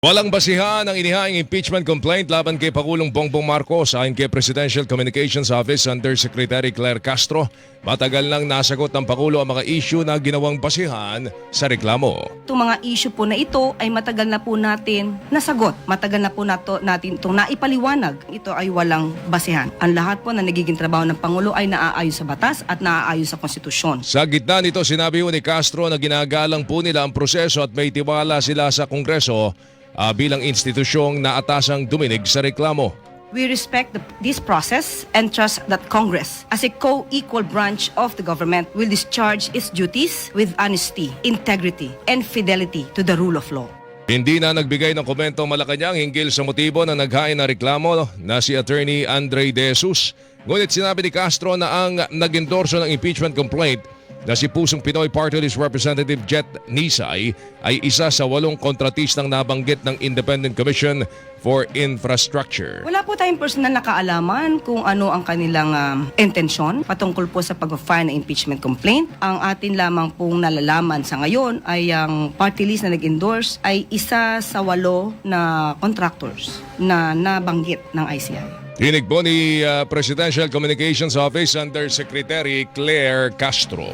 Walang basihan ang inihaing impeachment complaint laban kay Pangulong Bongbong Marcos ayon kay Presidential Communications Office Undersecretary Claire Castro. Matagal nang nasagot ng Pangulo ang mga issue na ginawang basihan sa reklamo. Itong mga issue po na ito ay matagal na po natin nasagot. Matagal na po natin itong naipaliwanag. Ito ay walang basihan. Ang lahat po na nagiging trabaho ng Pangulo ay naaayon sa batas at naaayon sa konstitusyon. Sa gitna nito, sinabi ni Castro na ginagalang po nila ang proseso at may tiwala sila sa Kongreso bilang institusyong naatasang duminig sa reklamo. We respect this process and trust that Congress, as a co-equal branch of the government, will discharge its duties with honesty, integrity, and fidelity to the rule of law. Hindi na nagbigay ng komento ang Malacanang hinggil sa motibo ng naghain na reklamo na si Attorney Andre De Jesus. Ngunit sinabi ni Castro na ang nag-endorso ng impeachment complaint na si Pusong Pinoy Party List Representative Jet Nisay ay isa sa 8 kontratistang nabanggit ng Independent Commission for Infrastructure. Wala po tayong personal na kaalaman kung ano ang kanilang intensyon patungkol po sa pag-file ng impeachment complaint. Ang atin lamang pong nalalaman sa ngayon ay ang party list na nag-endorse ay isa sa 8 na contractors na nabanggit ng ICI. Tinig po ni Presidential Communications Office Undersecretary Claire Castro.